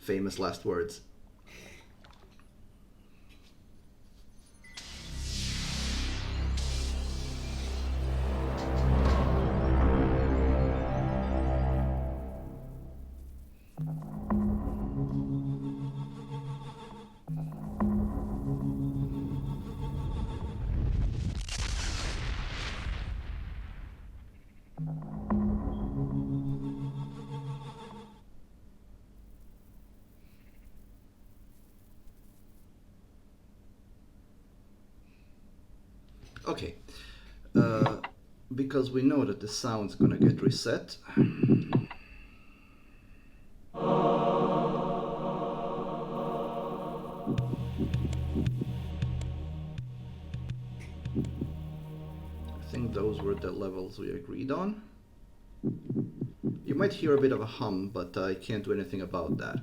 famous last words. Okay, because we know that the sound's gonna get reset. I think those were the levels we agreed on. You might hear a bit of a hum, but I can't do anything about that.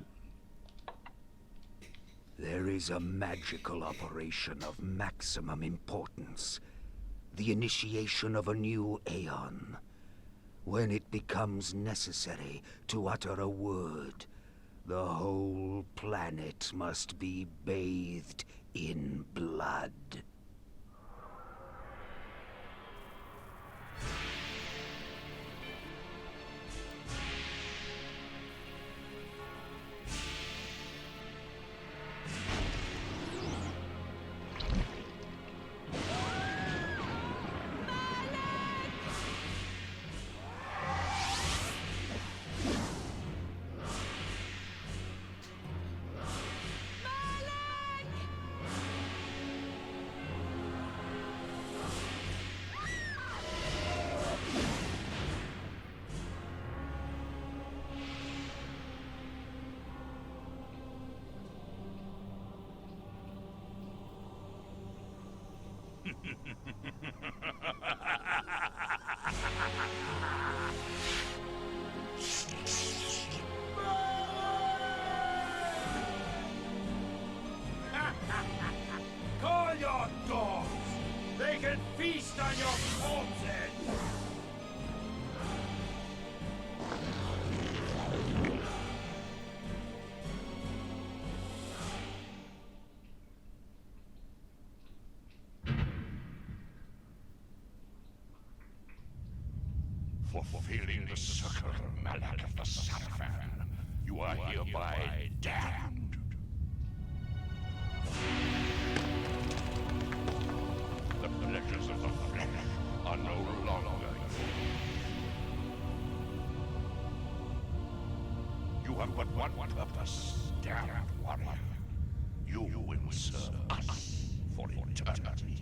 There is a magical operation of maximum importance. The initiation of a new aeon. When it becomes necessary to utter a word, the whole planet must be bathed in blood. Call your dogs! They can feast on your corpses! For fulfilling the circle of Malak of the Sapphire, you are hereby damned. The pleasures of the flesh are no longer yours. You have but one purpose, damned warrior. You will serve us for eternity.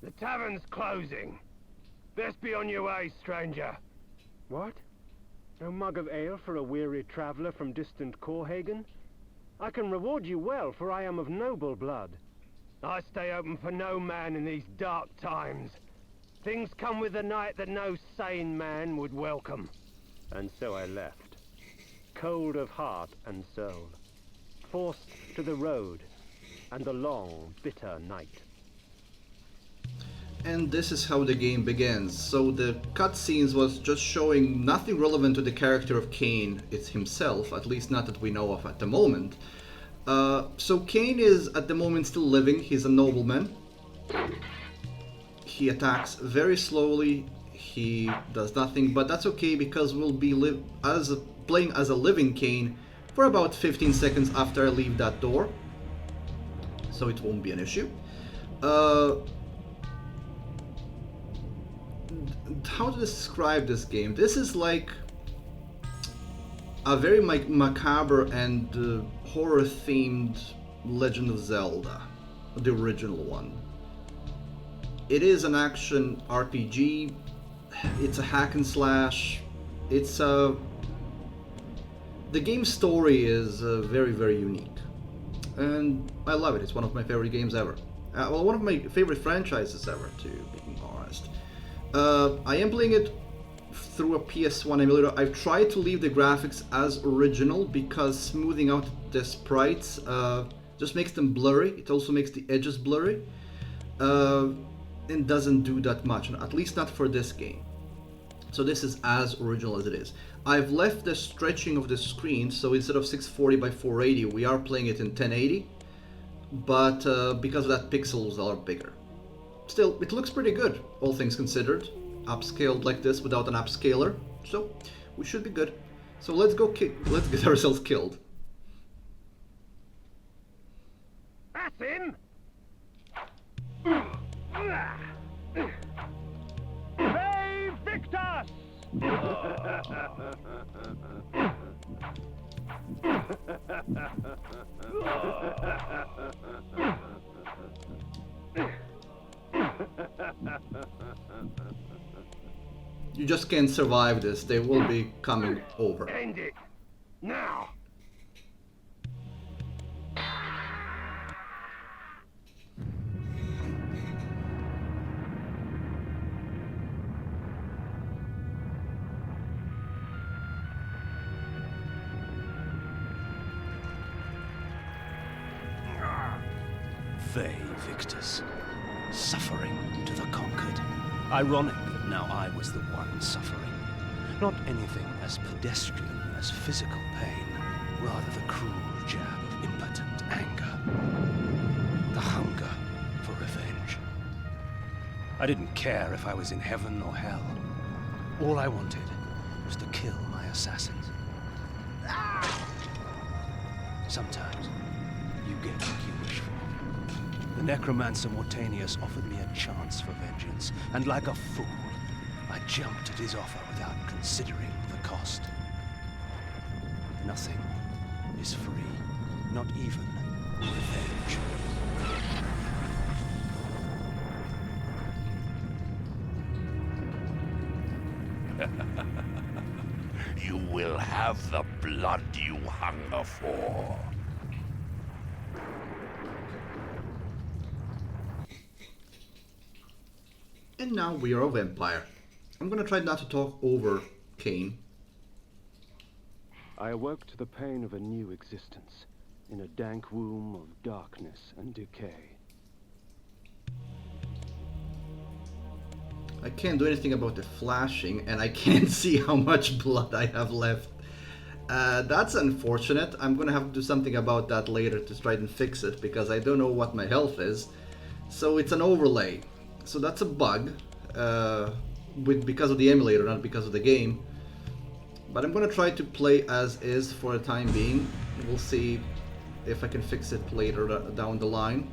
The tavern's closing. Best be on your way, stranger. What? No mug of ale for a weary traveler from distant Corhagen? I can reward you well, for I am of noble blood. I stay open for no man in these dark times. Things come with the night that no sane man would welcome. And so I left, cold of heart and soul, forced to the road and the long, bitter night. And this is how the game begins. So the cutscenes was just showing nothing relevant to the character of Kain, it's himself, at least not that we know of at the moment. So Kain is at the moment still living, he's a nobleman. He attacks very slowly, he does nothing, but that's okay because we'll be playing as a living Kain for about 15 seconds after I leave that door. So it won't be an issue. How to describe this game? This is like a very macabre and horror-themed Legend of Zelda, the original one. It is an action RPG, it's a hack and slash, It's the game's story is very, very unique, and I love it. It's one of my favorite games ever. Well, one of my favorite franchises ever, to be honest. I am playing it through a PS1 emulator. I've tried to leave the graphics as original because smoothing out the sprites just makes them blurry. It also makes the edges blurry, and doesn't do that much, at least not for this game. So this is as original as it is. I've left the stretching of the screen, so instead of 640 by 480, we are playing it in 1080, but because of that, pixels are bigger. Still, it looks pretty good, all things considered. Upscaled like this without an upscaler, so we should be good. So let's go let's get ourselves killed. That's him! Save Victus! You just can't survive this. They will be coming over. End it! Now! Vae Victus, suffering to the conquered. Ironic that now I was the one suffering. Not anything as pedestrian as physical pain, rather the cruel jab of impotent anger. The hunger for revenge. I didn't care if I was in heaven or hell. All I wanted was to kill my assassins. Sometimes you get what you wish for. The necromancer Mortanius offered me a chance for vengeance, and like a fool, I jumped at his offer without considering the cost. Nothing is free, not even revenge. You will have the blood you hunger for. And now we are a vampire. I'm gonna try not to talk over Kain. I awoke to the pain of a new existence, in a dank womb of darkness and decay. I can't do anything about the flashing, and I can't see how much blood I have left. That's unfortunate. I'm gonna have to do something about that later to try and fix it, because I don't know what my health is. So it's an overlay. So that's a bug, because of the emulator, not because of the game. But I'm gonna try to play as is for the time being. We'll see if I can fix it later down the line.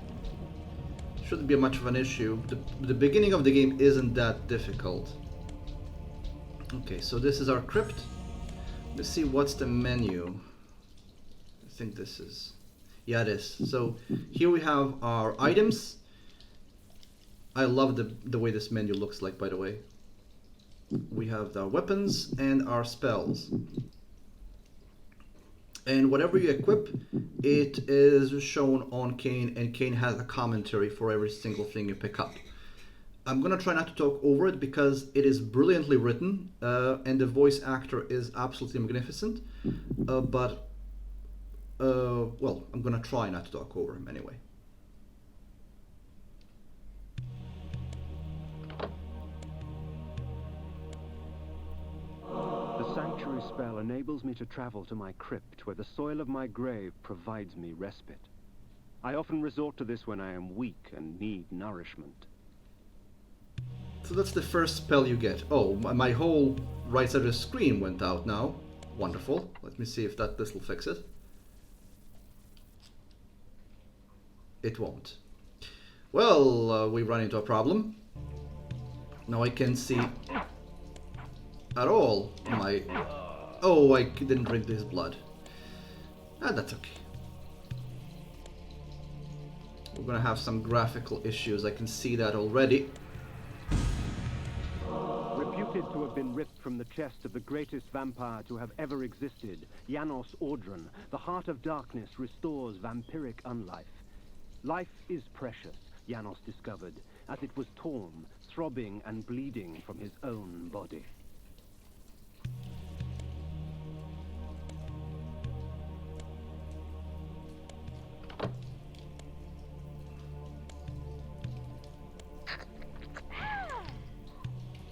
Shouldn't be much of an issue. The beginning of the game isn't that difficult. Okay, so this is our crypt. Let's see what's the menu. I think this is... yeah, it is. So here we have our items. I love the way this menu looks like, by the way. We have our weapons and our spells. And whatever you equip, it is shown on Kain, and Kain has a commentary for every single thing you pick up. I'm gonna try not to talk over it because it is brilliantly written, and the voice actor is absolutely magnificent. Well, I'm gonna try not to talk over him anyway. The sanctuary spell enables me to travel to my crypt, where the soil of my grave provides me respite. I often resort to this when I am weak and need nourishment. So that's the first spell you get. Oh, my whole right side of the screen went out now. Wonderful. Let me see if this will fix it. It won't. Well, we run into a problem. Now I can see at all my... oh, I didn't drink his blood. That's okay. We're gonna have some graphical issues. I can see that already. Rebuke reputed to have been ripped from the chest of the greatest vampire to have ever existed, Janos Audron, the heart of darkness restores vampiric unlife. Life is precious, Janos discovered, as it was torn, throbbing and bleeding from his own body.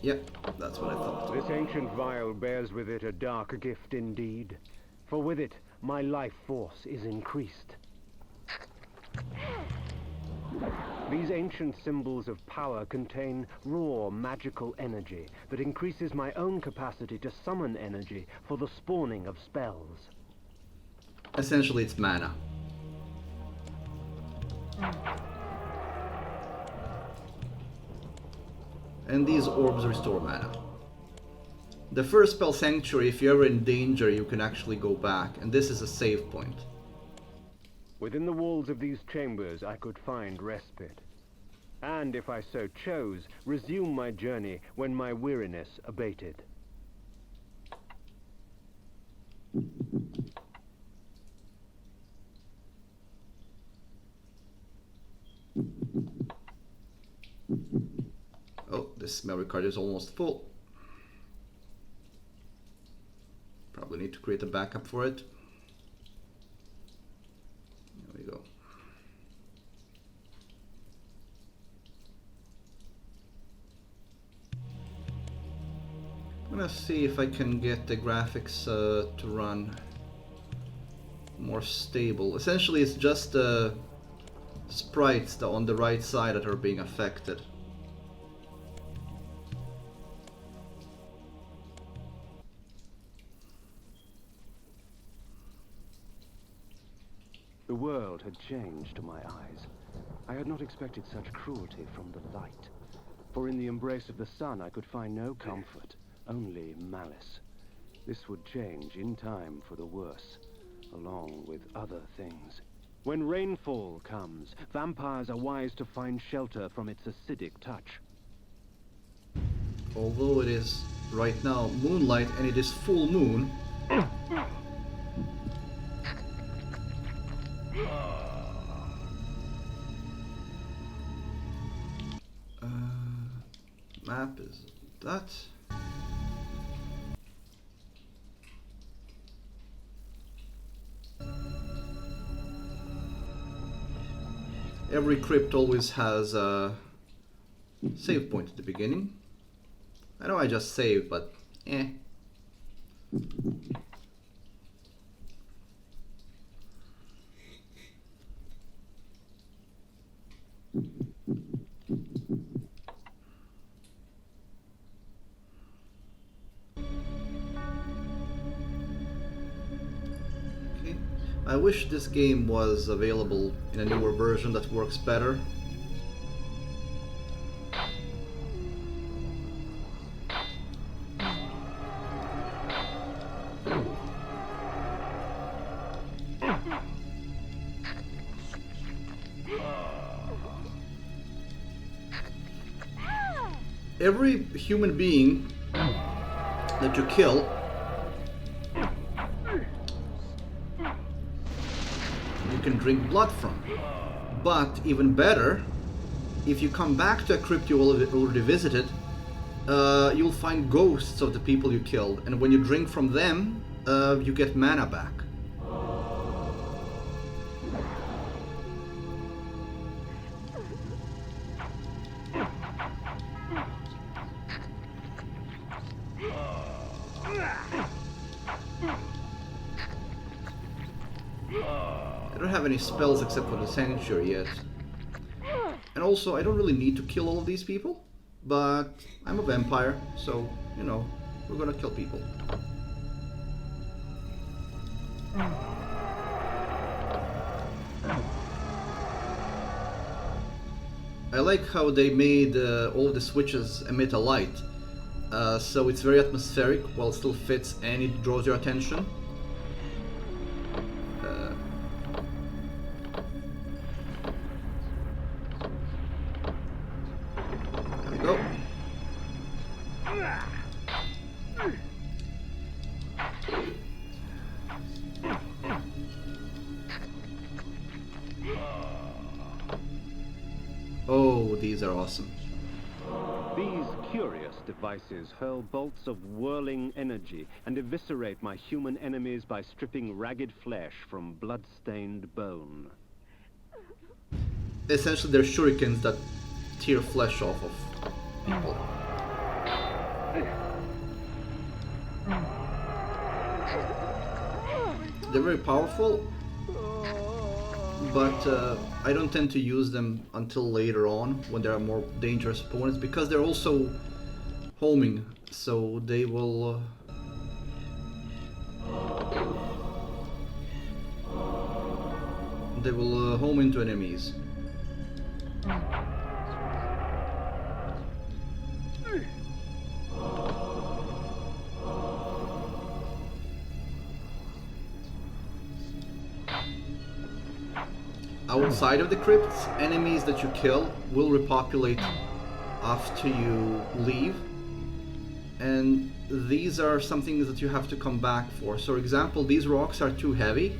Yep, that's what I thought. This ancient vial bears with it a dark gift indeed. For with it, my life force is increased. These ancient symbols of power contain raw magical energy that increases my own capacity to summon energy for the spawning of spells. Essentially, it's mana. And these orbs restore mana. The first spell, Sanctuary, if you're ever in danger, you can actually go back, and this is a save point. Within the walls of these chambers I could find respite. And if I so chose, resume my journey when my weariness abated. Oh, this memory card is almost full. Probably need to create a backup for it. There we go. I'm gonna see if I can get the graphics to run more stable. Essentially, it's just the sprites on the right side that are being affected. The world had changed to my eyes. I had not expected such cruelty from the light. For in the embrace of the sun I could find no comfort, only malice. This would change in time for the worse, along with other things. When rainfall comes, vampires are wise to find shelter from its acidic touch. Although it is right now moonlight and it is full moon, map is that. Every crypt always has a save point at the beginning. I know I just saved, but eh. I wish this game was available in a newer version that works better. Every human being that you kill, you can drink blood from. But even better, if you come back to a crypt you already visited, you'll find ghosts of the people you killed, and when you drink from them, you get mana back. I don't have any spells except for the Sanctuary yet. And also, I don't really need to kill all of these people, but I'm a vampire, so, you know, we're gonna kill people. I like how they made all of the switches emit a light, so it's very atmospheric while it still fits and it draws your attention. these are awesome. These curious devices hurl bolts of whirling energy and eviscerate my human enemies by stripping ragged flesh from blood-stained bone. Essentially, they're shurikens that tear flesh off of people. They're very powerful, but I don't tend to use them until later on when there are more dangerous opponents, because they're also homing, so they will home into enemies. Outside of the crypts, enemies that you kill will repopulate after you leave, and these are some things that you have to come back for. So, for example, these rocks are too heavy,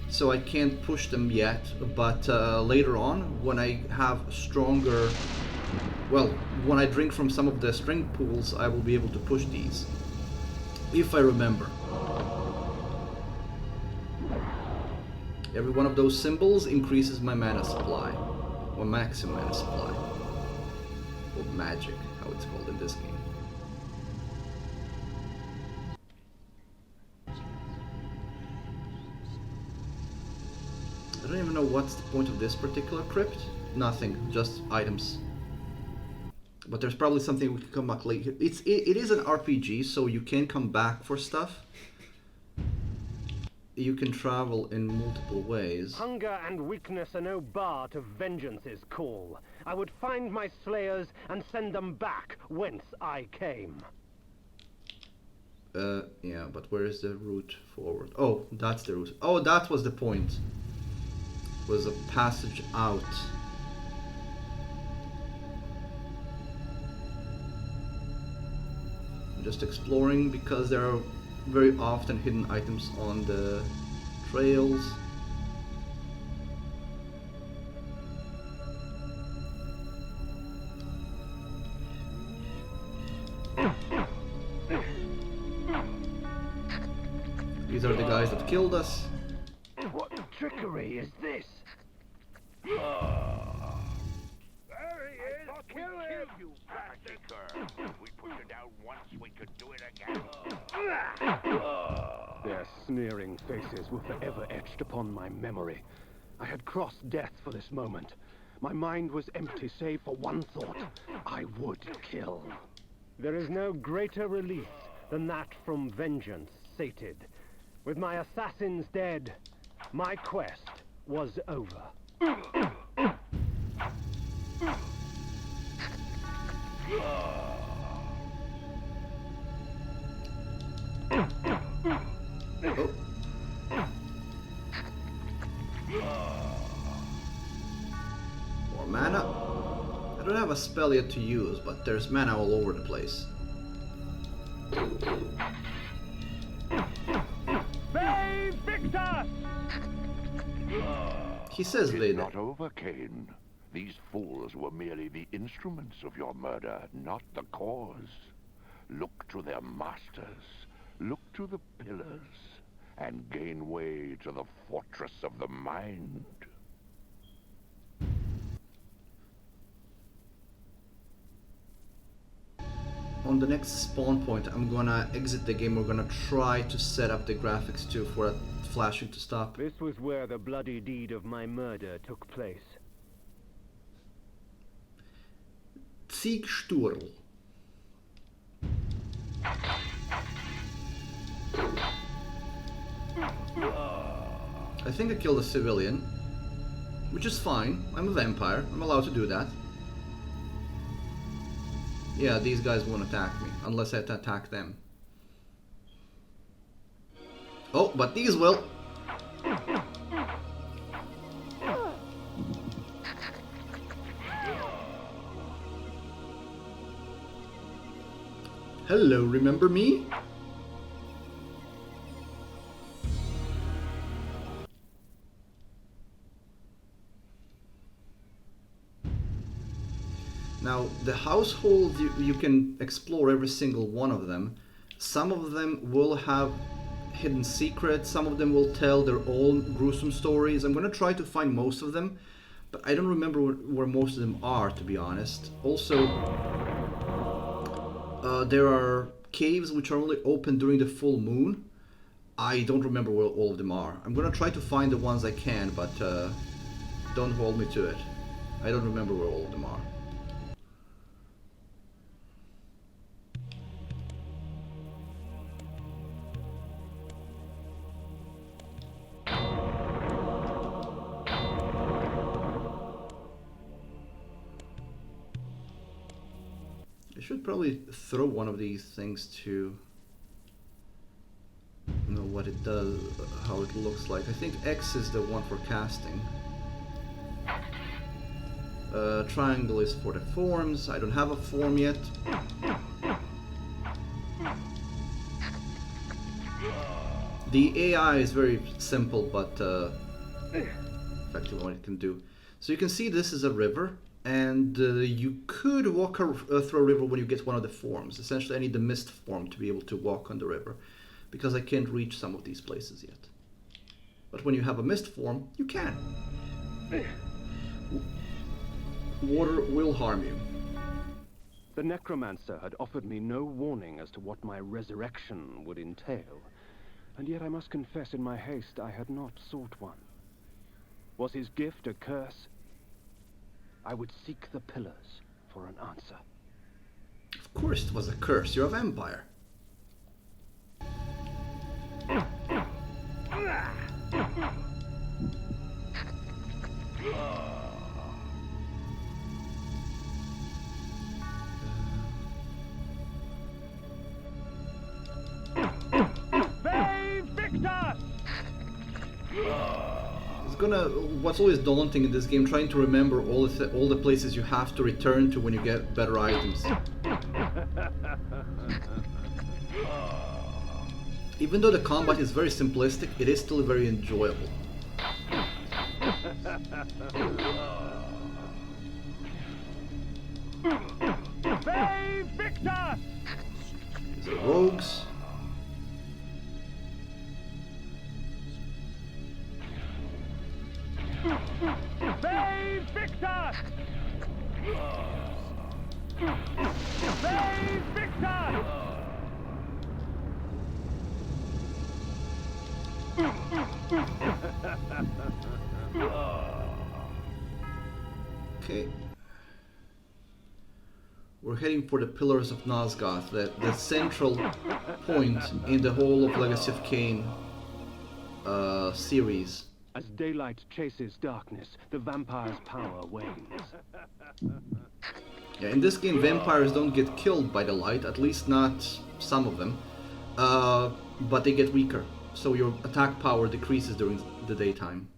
so I can't push them yet, but later on, when I have stronger... Well, when I drink from some of the strength pools, I will be able to push these, if I remember. Every one of those symbols increases my mana supply, or maximum mana supply, or magic, how it's called in this game. I don't even know what's the point of this particular crypt. Nothing, just items. But there's probably something we can come back later. It is an RPG, so you can come back for stuff. You can travel in multiple ways. Hunger and weakness are no bar to vengeance's call. I would find my slayers and send them back whence I came. Yeah, but where is the route forward? Oh, that's the route. Oh, that was the point. Was a passage out. I'm just exploring because there are very often hidden items on the trails. These are the guys that killed us. What trickery is this? There he is! Kill him! You bastard! We put you down once, we could do it again. Their sneering faces were forever etched upon my memory. I had crossed death for this moment. My mind was empty save for one thought. I would kill. There is no greater release than that from vengeance sated. With my assassins dead, my quest was over. Oh. More mana. I don't have a spell yet to use, but there's mana all over the place. Bay Victor! He says It's Vader. not over, Kain. These fools were merely the instruments of your murder, not the cause. Look to their masters. Look to the pillars. And gain way to the fortress of the mind. On the next spawn point, I'm gonna exit the game. We're gonna try to set up the graphics too for that flashing to stop. This was where the bloody deed of my murder took place. Sturl. I think I killed a civilian, which is fine. I'm a vampire. I'm allowed to do that. Yeah, these guys won't attack me unless I attack them. Oh, but these will. Hello, remember me? the households, you can explore every single one of them. Some of them will have hidden secrets, some of them will tell their own gruesome stories. I'm gonna try to find most of them, but I don't remember where most of them are, to be honest. Also, there are caves which are only open during the full moon. I don't remember where all of them are. I'm gonna try to find the ones I can, but don't hold me to it. I don't remember where all of them are. I should probably throw one of these things to know what it does, how it looks like. I think X is the one for casting. Triangle is for the forms. I don't have a form yet. The AI is very simple, but effective what it can do. So you can see this is a river, and you could walk through a river when you get one of the forms. Essentially, I need the mist form to be able to walk on the river, because I can't reach some of these places yet. But when you have a mist form, you can. Water will harm you. The necromancer had offered me no warning as to what my resurrection would entail, and yet I must confess in my haste I had not sought one. Was his gift a curse? I would seek the pillars for an answer. Of course it was a curse, you're a vampire. What's always daunting in this game, trying to remember all the places you have to return to when you get better items. Even though the combat is very simplistic, it is still very enjoyable. These are rogues. Save Victor! Save Victor! Okay. We're heading for the Pillars of Nosgoth, the central point in the whole of Legacy of Kain series. As daylight chases darkness, the vampire's power wanes. Yeah, in this game, vampires don't get killed by the light, at least not some of them, but they get weaker, so your attack power decreases during the daytime.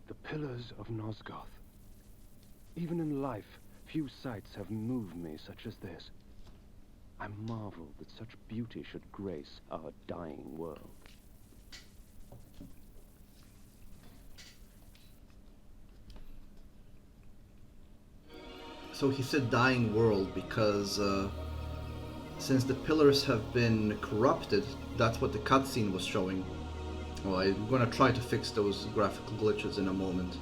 The Pillars of Nosgoth. Even in life, few sights have moved me such as this. I marvel that such beauty should grace our dying world. So he said dying world because since the pillars have been corrupted, that's what the cutscene was showing. Well, I'm gonna try to fix those graphical glitches in a moment.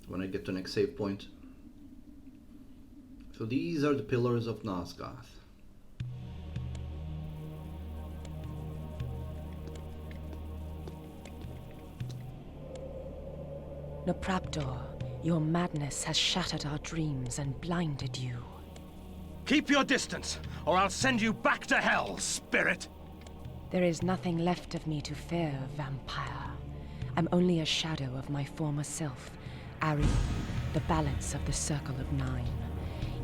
When I get to the next save point. So these are the Pillars of Nosgoth. Nopraptor, your madness has shattered our dreams and blinded you. Keep your distance, or I'll send you back to hell, spirit! There is nothing left of me to fear, vampire. I'm only a shadow of my former self, Ari, the balance of the Circle of Nine.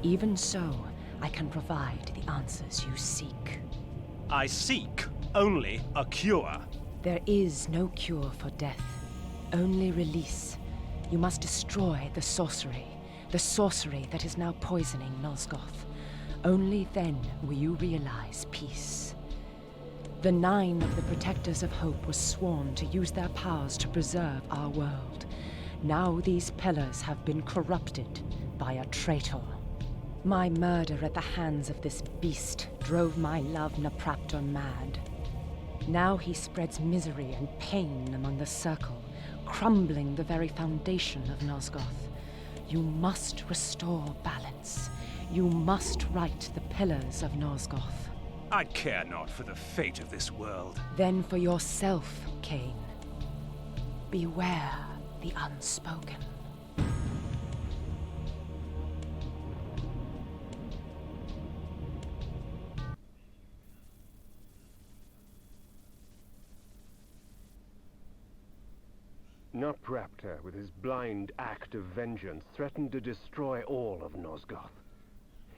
Even so, I can provide the answers you seek. I seek only a cure. There is no cure for death, only release. You must destroy the sorcery that is now poisoning Nosgoth. Only then will you realize peace. The 9 of the Protectors of Hope were sworn to use their powers to preserve our world. Now these pillars have been corrupted by a traitor. My murder at the hands of this beast drove my love Napraptor mad. Now he spreads misery and pain among the Circle, crumbling the very foundation of Nosgoth. You must restore balance. You must right the pillars of Nosgoth. I care not for the fate of this world. Then for yourself, Kain. Beware the unspoken. Napraptor, with his blind act of vengeance, threatened to destroy all of Nosgoth.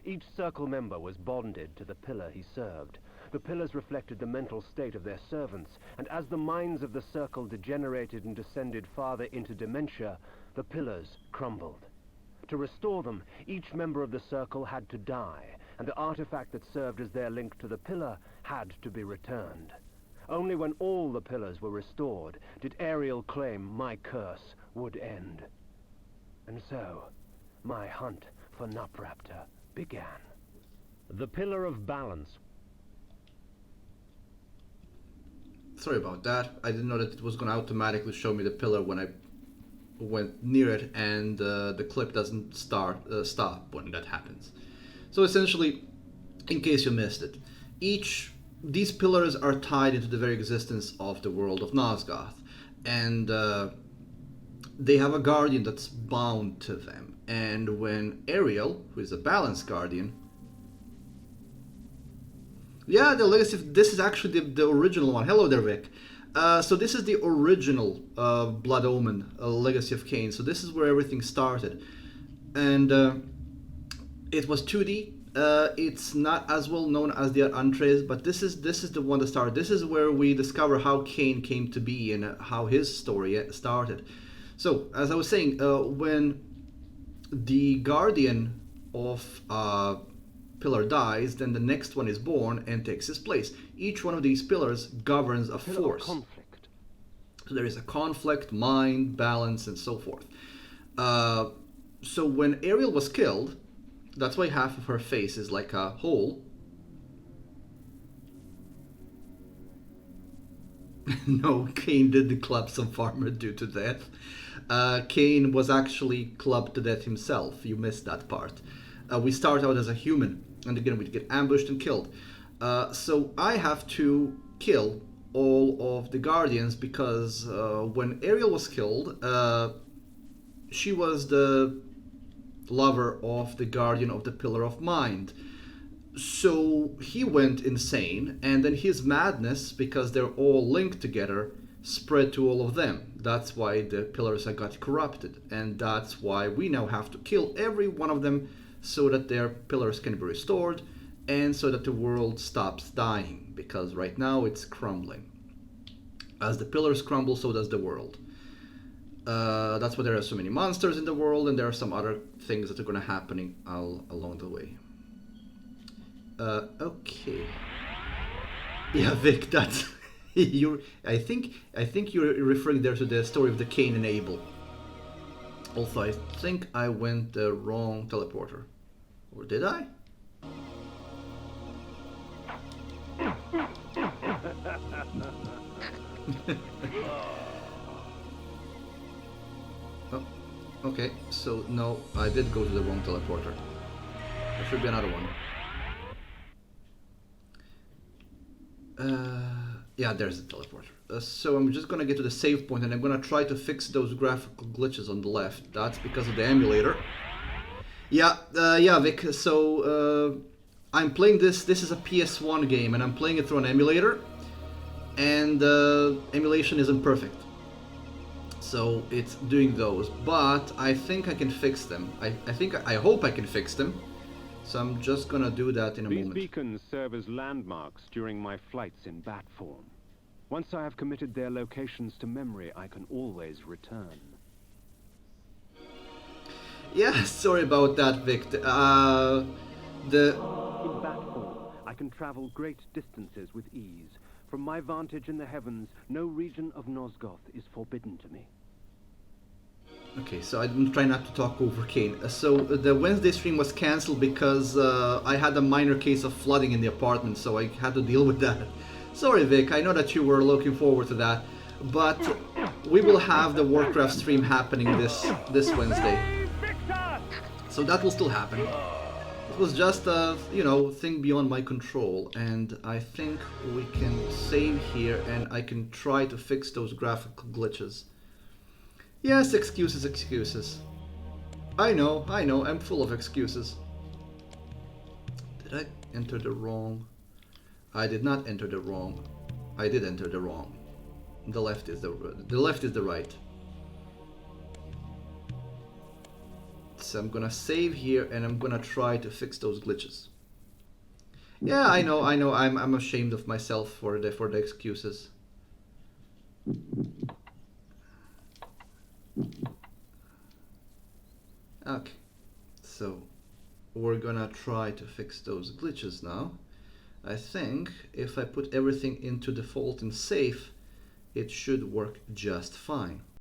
Each Circle member was bonded to the pillar he served. The pillars reflected the mental state of their servants, and as the minds of the Circle degenerated and descended farther into dementia, the pillars crumbled. To restore them, each member of the Circle had to die, and the artifact that served as their link to the pillar had to be returned. Only when all the pillars were restored did Ariel claim my curse would end. And so, my hunt for Napraptor began. The Pillar of Balance. Sorry about that. I didn't know that it was going to automatically show me the pillar when I went near it, and the clip doesn't stop when that happens. So essentially, in case you missed it, these pillars are tied into the very existence of the world of Nosgoth, and they have a guardian that's bound to them. And when Ariel, who is a balance guardian, yeah, the legacy. This is actually the original one. Hello there, Vic. So this is the original Blood Omen, Legacy of Kain. So this is where everything started, and it was 2D. It's not as well known as the Untrace, but this is the one that started. This is where we discover how Kain came to be and how his story started. So, as I was saying, when the guardian of pillar dies, then the next one is born and takes his place. Each one of these pillars governs a force. Conflict. So there is a conflict, mind, balance, and so forth. So when Ariel was killed, that's why half of her face is like a hole. No, Kain didn't club some farmer due to death. Kain was actually clubbed to death himself. You missed that part. We start out as a human, and again we get ambushed and killed. So I have to kill all of the guardians because when Ariel was killed, she was the lover of the guardian of the Pillar of Mind. So he went insane, and then his madness, because they're all linked together, spread to all of them. That's why the pillars got corrupted, and that's why we now have to kill every one of them so that their pillars can be restored, and so that the world stops dying, because right now it's crumbling. As the pillars crumble, so does the world. That's why there are so many monsters in the world, and there are some other things that are going to happen along the way. Okay. Yeah, Vic, that's I think you're referring there to the story of the Cain and Abel. Also, I think I went the wrong teleporter, or did I? Oh, okay. So no, I did go to the wrong teleporter. There should be another one. Yeah, there's the teleporter. So I'm just gonna get to the save point, and I'm gonna try to fix those graphical glitches on the left. That's because of the emulator. Yeah, Vic. So I'm playing this. This is a PS1 game, and I'm playing it through an emulator, and emulation isn't perfect. So it's doing those, but I think I can fix them. I hope I can fix them. So I'm just gonna do that in a moment. These beacons serve as landmarks during my flights in bat form. Once I have committed their locations to memory, I can always return. Yeah, sorry about that, Vic. In bat form, I can travel great distances with ease. From my vantage in the heavens, no region of Nosgoth is forbidden to me. Okay, so I'm trying not to talk over Kain. So the Wednesday stream was cancelled because I had a minor case of flooding in the apartment, so I had to deal with that. Sorry, Vic, I know that you were looking forward to that, but we will have the Warcraft stream happening this Wednesday. So that will still happen. It was just a, thing beyond my control, and I think we can save here and I can try to fix those graphical glitches. Yes, excuses, excuses. I know, I'm full of excuses. Did I enter the wrong? I did not enter the wrong. I did enter the wrong. The left is the right. So I'm gonna save here and I'm gonna try to fix those glitches. Yeah, I know, I'm ashamed of myself for the excuses. Okay, so we're gonna try to fix those glitches now. I think if I put everything into default and safe, it should work just fine.